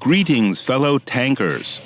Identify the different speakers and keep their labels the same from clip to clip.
Speaker 1: Greetings, fellow tankers!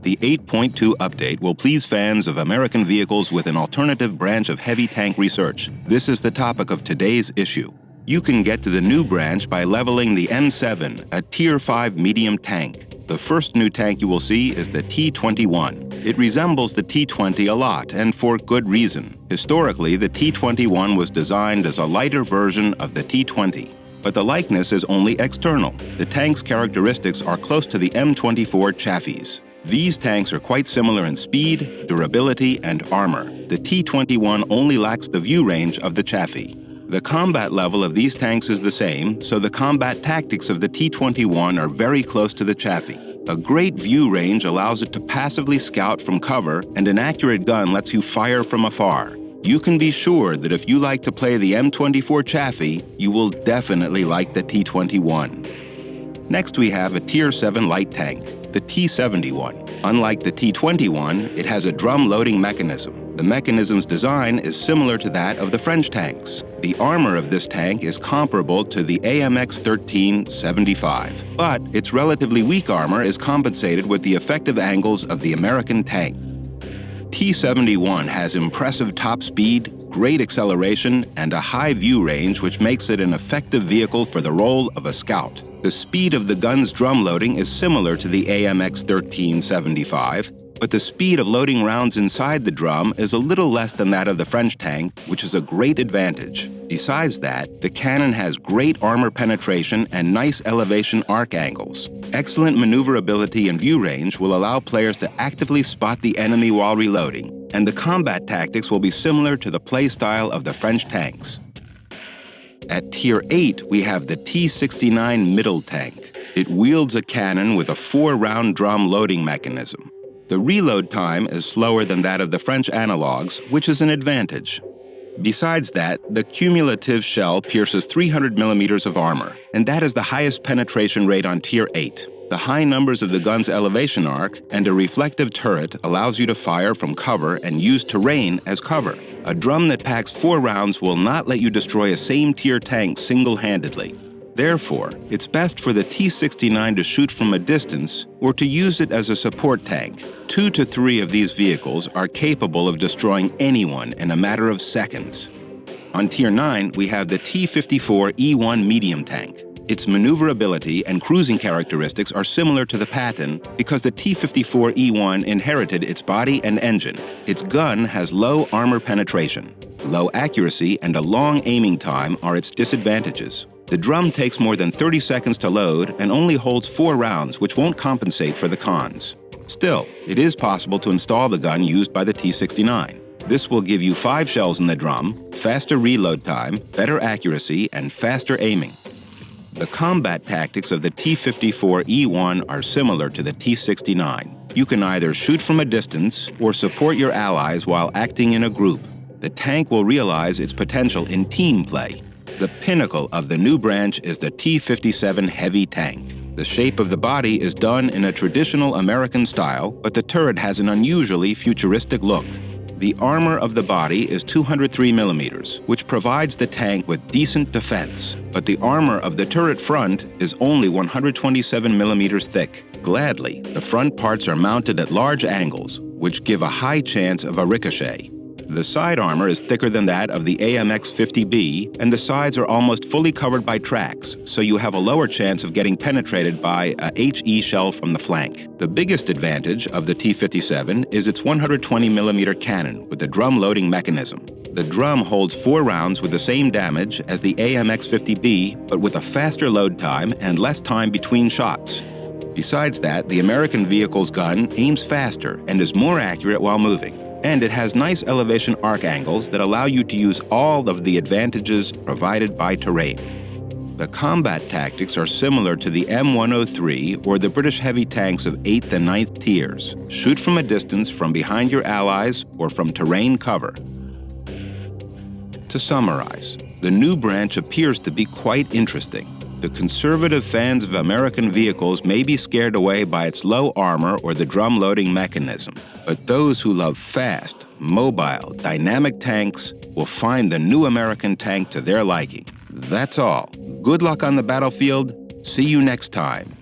Speaker 1: The 8.2 update will please fans of American vehicles with an alternative branch of heavy tank research. This is the topic of today's issue. You can get to the new branch by leveling the M7, a Tier 5 medium tank. The first new tank you will see is the T-21. It resembles the T-20 a lot, and for good reason. Historically, the T-21 was designed as a lighter version of the T-20. But the likeness is only external. The tank's characteristics are close to the M24 Chaffees. These tanks are quite similar in speed, durability, and armor. The T-21 only lacks the view range of the Chaffee. The combat level of these tanks is the same, so the combat tactics of the T-21 are very close to the Chaffee. A great view range allows it to passively scout from cover, and an accurate gun lets you fire from afar. You can be sure that if you like to play the M24 Chaffee, you will definitely like the T-21. Next, we have a Tier 7 light tank, the T-71. Unlike the T-21, it has a drum-loading mechanism. The mechanism's design is similar to that of the French tanks. The armor of this tank is comparable to the AMX 1375, but its relatively weak armor is compensated with the effective angles of the American tank. T-71 has impressive top speed, great acceleration, and a high view range which makes it an effective vehicle for the role of a scout. The speed of the gun's drum loading is similar to the AMX 1375, but the speed of loading rounds inside the drum is a little less than that of the French tank, which is a great advantage. Besides that, the cannon has great armor penetration and nice elevation arc angles. Excellent maneuverability and view range will allow players to actively spot the enemy while reloading, and the combat tactics will be similar to the playstyle of the French tanks. At Tier 8, we have the T-69 middle tank. It wields a cannon with a 4-round drum loading mechanism. The reload time is slower than that of the French analogs, which is an advantage. Besides that, the cumulative shell pierces 300 millimeters of armor, and that is the highest penetration rate on Tier 8. The high numbers of the gun's elevation arc and a reflective turret allows you to fire from cover and use terrain as cover. A drum that packs 4 rounds will not let you destroy a same-tier tank single-handedly. Therefore, it's best for the T-69 to shoot from a distance or to use it as a support tank. 2 to 3 of these vehicles are capable of destroying anyone in a matter of seconds. On Tier 9, we have the T-54E1 medium tank. Its maneuverability and cruising characteristics are similar to the Patton because the T-54E1 inherited its body and engine. Its gun has low armor penetration. Low accuracy and a long aiming time are its disadvantages. The drum takes more than 30 seconds to load and only holds 4 rounds, which won't compensate for the cons. Still, it is possible to install the gun used by the T-69. This will give you 5 shells in the drum, faster reload time, better accuracy, and faster aiming. The combat tactics of the T-54E1 are similar to the T-69. You can either shoot from a distance or support your allies while acting in a group. The tank will realize its potential in team play. The pinnacle of the new branch is the T-57 heavy tank. The shape of the body is done in a traditional American style, but the turret has an unusually futuristic look. The armor of the body is 203 millimeters, which provides the tank with decent defense, but the armor of the turret front is only 127 millimeters thick. Gladly, the front parts are mounted at large angles, which give a high chance of a ricochet. The side armor is thicker than that of the AMX 50B, and the sides are almost fully covered by tracks, so you have a lower chance of getting penetrated by a HE shell from the flank. The biggest advantage of the T-57 is its 120mm cannon with a drum loading mechanism. The drum holds 4 rounds with the same damage as the AMX 50B, but with a faster load time and less time between shots. Besides that, the American vehicle's gun aims faster and is more accurate while moving. And it has nice elevation arc angles that allow you to use all of the advantages provided by terrain. The combat tactics are similar to the M103 or the British heavy tanks of 8th and 9th tiers. Shoot from a distance from behind your allies or from terrain cover. To summarize, the new branch appears to be quite interesting. The conservative fans of American vehicles may be scared away by its low armor or the drum loading mechanism, but those who love fast, mobile, dynamic tanks will find the new American tank to their liking. That's all. Good luck on the battlefield. See you next time.